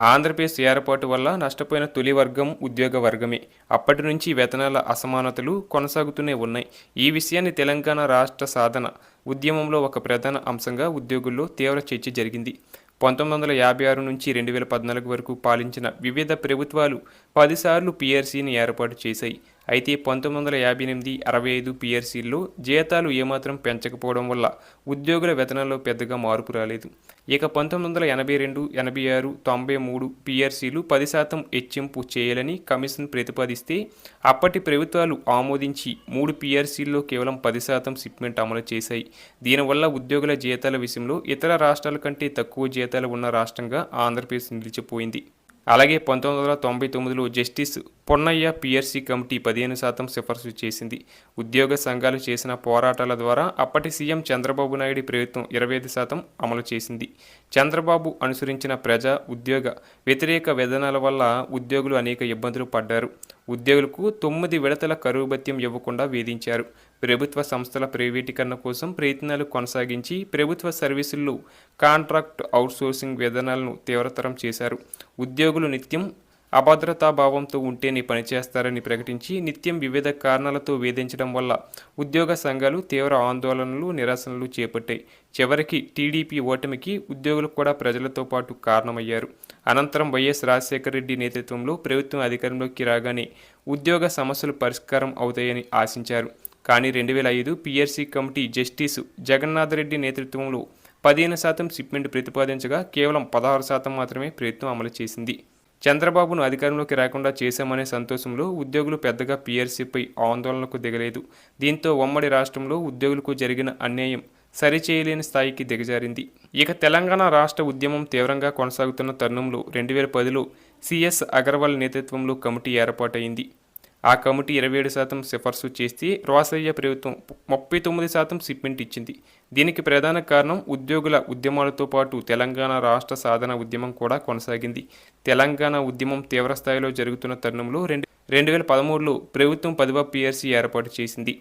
ఆంధ్రప్రదేశ్ ఏర్పాటు వల్ల నష్టపోయిన తొలి వర్గం ఉద్యోగ వర్గమే. అప్పటి నుంచి వేతనాల అసమానతలు కొనసాగుతూనే ఉన్నాయి. ఈ విషయాన్ని తెలంగాణ రాష్ట్ర సాధన ఉద్యమంలో ఒక ప్రధాన అంశంగా ఉద్యోగుల్లో తీవ్ర చర్చ జరిగింది. 1956 నుంచి 2014 వరకు పాలించిన వివిధ ప్రభుత్వాలు 10 సార్లు పీఆర్సీని ఏర్పాటు చేశాయి. అయితే 1958, 65 పీఆర్సీల్లో జీతాలు ఏమాత్రం పెంచకపోవడం వల్ల ఉద్యోగుల వేతనాల్లో పెద్దగా మార్పు రాలేదు. ఇక 1982, 86, 93 పీఆర్సీలు 10% హెచ్చింపు చేయాలని కమిషన్ ప్రతిపాదిస్తే అప్పటి ప్రభుత్వాలు ఆమోదించి 3 పీఆర్సీల్లో కేవలం 10% షిప్మెంట్ అమలు చేశాయి. దీనివల్ల ఉద్యోగుల జీతాల విషయంలో ఇతర రాష్ట్రాల కంటే తక్కువ జీతాలు ఉన్న రాష్ట్రంగా ఆంధ్రప్రదేశ్ నిలిచిపోయింది. అలాగే 1999లో జస్టిస్ పొన్నయ్య పీఆర్సీ కమిటీ 15% సిఫార్సు చేసింది. ఉద్యోగ సంఘాలు చేసిన పోరాటాల ద్వారా అప్పటి సీఎం చంద్రబాబు నాయుడు ప్రభుత్వం 25% అమలు చేసింది. చంద్రబాబు అనుసరించిన ప్రజా ఉద్యోగ వ్యతిరేక విధానాల వల్ల ఉద్యోగులు అనేక ఇబ్బందులు పడ్డారు. ఉద్యోగులకు 9 విడతల కరువు భత్యం ఇవ్వకుండా వేధించారు. ప్రభుత్వ సంస్థల ప్రైవేటీకరణ కోసం ప్రయత్నాలు కొనసాగించి ప్రభుత్వ సర్వీసుల్లో కాంట్రాక్ట్ అవుట్సోర్సింగ్ విధానాలను తీవ్రతరం చేశారు. ఉద్యోగులు నిత్యం అభద్రతాభావంతో ఉంటేనే పనిచేస్తారని ప్రకటించి నిత్యం వివిధ కారణాలతో వేధించడం వల్ల ఉద్యోగ సంఘాలు తీవ్ర ఆందోళనలు, నిరసనలు చేపట్టాయి. చివరికి టీడీపీ ఓటమికి ఉద్యోగులు కూడా ప్రజలతో పాటు కారణమయ్యారు. అనంతరం వైఎస్ రాజశేఖర రెడ్డి నేతృత్వంలో ప్రభుత్వం అధికారంలోకి రాగానే ఉద్యోగ సమస్యలు పరిష్కారం అవుతాయని ఆశించారు. కానీ 2005 PRC committee justice Jagannath Reddy నేతృత్వంలో 15% షిప్మెంట్ ప్రతిపాదించగా కేవలం 16% మాత్రమే ప్రభుత్వం అమలు చేసింది. చంద్రబాబును అధికారంలోకి రాకుండా చేశామనే సంతోషంలో ఉద్యోగులు పెద్దగా పీఆర్సీపై ఆందోళనకు దిగలేదు. దీంతో ఉమ్మడి రాష్ట్రంలో ఉద్యోగులకు జరిగిన అన్యాయం సరిచేయలేని స్థాయికి దిగజారింది. ఇక తెలంగాణ రాష్ట్ర ఉద్యమం తీవ్రంగా కొనసాగుతున్న తరుణంలో 2010లో సిఎస్ అగర్వాల్ నేతృత్వంలో కమిటీ ఏర్పాటైంది. ఆ కమిటీ 27% సిఫార్సు చేస్తే రోసయ్య ప్రభుత్వం 39% షిప్మెంట్ ఇచ్చింది. దీనికి ప్రధాన కారణం ఉద్యోగుల ఉద్యమాలతో పాటు తెలంగాణ రాష్ట్ర సాధన ఉద్యమం కూడా కొనసాగింది. తెలంగాణ ఉద్యమం తీవ్రస్థాయిలో జరుగుతున్న తరుణంలో 2013లో ప్రభుత్వం 10వ పీఆర్సీ ఏర్పాటు చేసింది.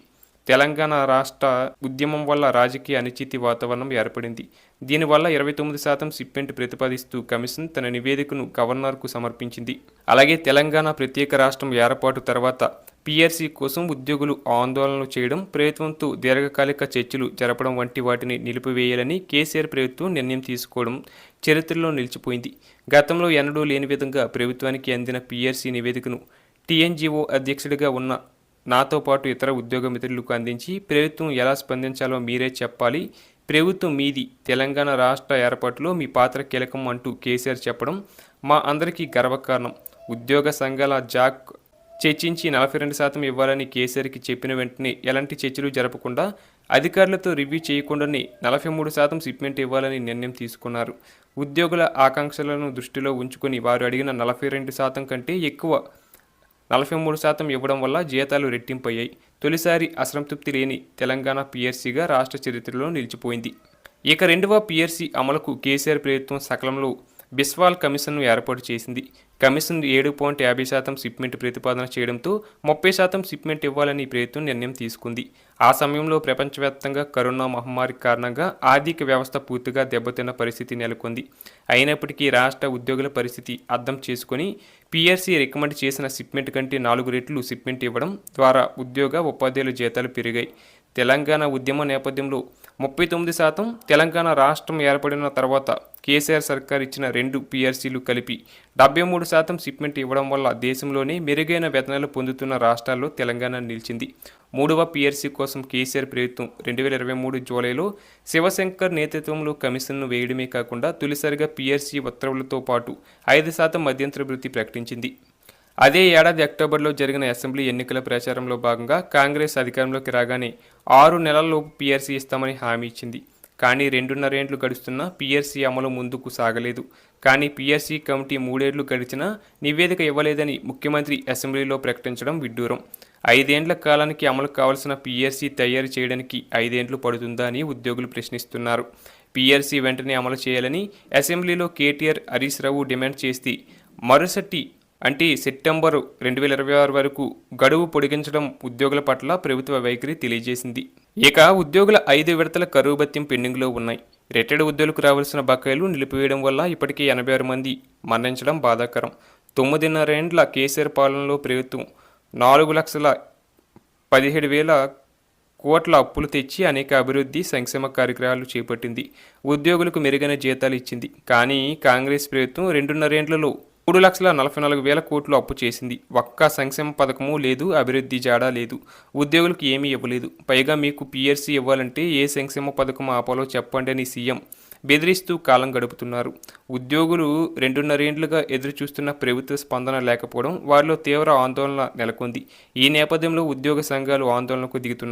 తెలంగాణ రాష్ట్ర ఉద్యమం వల్ల రాజకీయ అనిశ్చితి వాతావరణం ఏర్పడింది. దీనివల్ల 29% షిప్మెంట్ ప్రతిపాదిస్తూ కమిషన్ తన నివేదికను గవర్నర్కు సమర్పించింది. అలాగే తెలంగాణ ప్రత్యేక రాష్ట్రం ఏర్పాటు తర్వాత పీఆర్సీ కోసం ఉద్యోగులు ఆందోళనలు చేయడం, ప్రభుత్వంతో దీర్ఘకాలిక చర్చలు జరపడం వంటి వాటిని నిలిపివేయాలని కేసీఆర్ ప్రభుత్వం నిర్ణయం తీసుకోవడం చరిత్రలో నిలిచిపోయింది. గతంలో ఎన్నడూ లేని విధంగా ప్రభుత్వానికి అందిన పీఆర్సీ నివేదికను టీఎన్జీఓ అధ్యక్షుడిగా ఉన్న నాతో పాటు ఇతర ఉద్యోగ మిత్రులకు అందించి ప్రభుత్వం ఎలా స్పందించాలో మీరే చెప్పాలి, ప్రభుత్వం మీది, తెలంగాణ రాష్ట్ర ఏర్పాటులో మీ పాత్ర కీలకం అంటూ కేసీఆర్ చెప్పడం మా అందరికీ గర్వకారణం. ఉద్యోగ సంఘాల జాక్ చర్చించి 42% ఇవ్వాలని కేసీఆర్కి చెప్పిన వెంటనే ఎలాంటి చర్చలు జరపకుండా అధికారులతో రివ్యూ చేయకుండానే 43% షిప్మెంట్ ఇవ్వాలని నిర్ణయం తీసుకున్నారు. ఉద్యోగుల ఆకాంక్షలను దృష్టిలో ఉంచుకొని వారు అడిగిన 42% కంటే ఎక్కువ 43% ఇవ్వడం వల్ల జీతాలు రెట్టింపయ్యాయి. తొలిసారి అసంతృప్తి లేని తెలంగాణ పీఆర్సీగా రాష్ట్ర చరిత్రలో నిలిచిపోయింది. ఇక 2వ పీఆర్సీ అమలుకు కేసీఆర్ ప్రభుత్వం సకాలంలో బిస్వాల్ కమిషన్ను ఏర్పాటు చేసింది. కమిషన్ 7.50% షిప్మెంట్ ప్రతిపాదన చేయడంతో 30% షిప్మెంట్ ఇవ్వాలని ప్రభుత్వం నిర్ణయం తీసుకుంది. ఆ సమయంలో ప్రపంచవ్యాప్తంగా కరోనా మహమ్మారి కారణంగా ఆర్థిక వ్యవస్థ పూర్తిగా దెబ్బతిన్న పరిస్థితి నెలకొంది. అయినప్పటికీ రాష్ట్ర ఉద్యోగుల పరిస్థితి అర్థం చేసుకుని పీఆర్సీ రికమెండ్ చేసిన షిప్మెంట్ కంటే 4 రెట్లు షిప్మెంట్ ఇవ్వడం ద్వారా ఉద్యోగ, ఉపాధ్యాయుల జీతాలు పెరిగాయి. తెలంగాణ ఉద్యమ నేపథ్యంలో 39%, తెలంగాణ రాష్ట్రం ఏర్పడిన తర్వాత కేసీఆర్ సర్కార్ ఇచ్చిన 2 పీఆర్సీలు కలిపి 73% షిప్మెంట్ ఇవ్వడం వల్ల దేశంలోనే మెరుగైన వేతనాలు పొందుతున్న రాష్ట్రాల్లో తెలంగాణ నిలిచింది. 3వ పీఆర్సీ కోసం కేసీఆర్ ప్రభుత్వం 2023 జూలైలో శివశంకర్ నేతృత్వంలో కమిషన్ను వేయడమే కాకుండా తొలిసారిగా పీఆర్సీ ఉత్తర్వులతో పాటు 5% మధ్యంతర వృత్తి ప్రకటించింది. అదే ఏడాది అక్టోబర్లో జరిగిన అసెంబ్లీ ఎన్నికల ప్రచారంలో భాగంగా కాంగ్రెస్ అధికారంలోకి రాగానే 6 నెలల్లోపు పీఆర్సీ ఇస్తామని హామీ ఇచ్చింది. కానీ 2.5 ఏళ్లు గడుస్తున్నా పీఆర్సీ అమలు ముందుకు సాగలేదు. కానీ పీఆర్సీ కమిటీ 3 ఏళ్లు గడిచినా నివేదిక ఇవ్వలేదని ముఖ్యమంత్రి అసెంబ్లీలో ప్రకటించడం విడ్డూరం. 5 ఏండ్ల కాలానికి అమలు కావాల్సిన పీఆర్సీ తయారు చేయడానికి 5 ఏండ్లు పడుతుందా అని ఉద్యోగులు ప్రశ్నిస్తున్నారు. పీఆర్సీ వెంటనే అమలు చేయాలని అసెంబ్లీలో కేటీఆర్, హరీష్ రావు డిమాండ్ చేస్తే మరుసటి అంటే సెప్టెంబర్ 2026 వరకు గడువు పొడిగించడం ఉద్యోగుల పట్ల ప్రభుత్వ వైఖరి తెలియజేసింది. ఇక ఉద్యోగుల 5 విడతల కరువు భత్యం పెండింగ్లో ఉన్నాయి. రిటైర్డ్ ఉద్యోగులకు రావాల్సిన బకాయిలు నిలిపివేయడం వల్ల ఇప్పటికీ 86 మంది మరణించడం బాధాకరం. 9.5 ఏండ్ల కేసీఆర్ పాలనలో ప్రభుత్వం 4,17,000 కోట్ల అప్పులు తెచ్చి అనేక అభివృద్ధి సంక్షేమ కార్యక్రమాలు చేపట్టింది. ఉద్యోగులకు మెరుగైన జీతాలు ఇచ్చింది. కానీ కాంగ్రెస్ ప్రభుత్వం 2.5 ఏండ్లలో 3,44,000 కోట్లు అప్పు చేసింది. ఒక్క సంక్షేమ పథకము లేదు, అభివృద్ధి జాడా లేదు, ఉద్యోగులకు ఏమీ ఇవ్వలేదు. పైగా మీకు పీఆర్సీ ఇవ్వాలంటే ఏ సంక్షేమ పథకం ఆపాలో చెప్పండి అని సీఎం బెదిరిస్తూ కాలం గడుపుతున్నారు. ఉద్యోగులు 2.5 ఏండ్లుగా ఎదురు చూస్తున్న ప్రభుత్వ స్పందన లేకపోవడం వారిలో తీవ్ర ఆందోళన నెలకొంది. ఈ నేపథ్యంలో ఉద్యోగ సంఘాలు ఆందోళనకు దిగుతున్నాయి.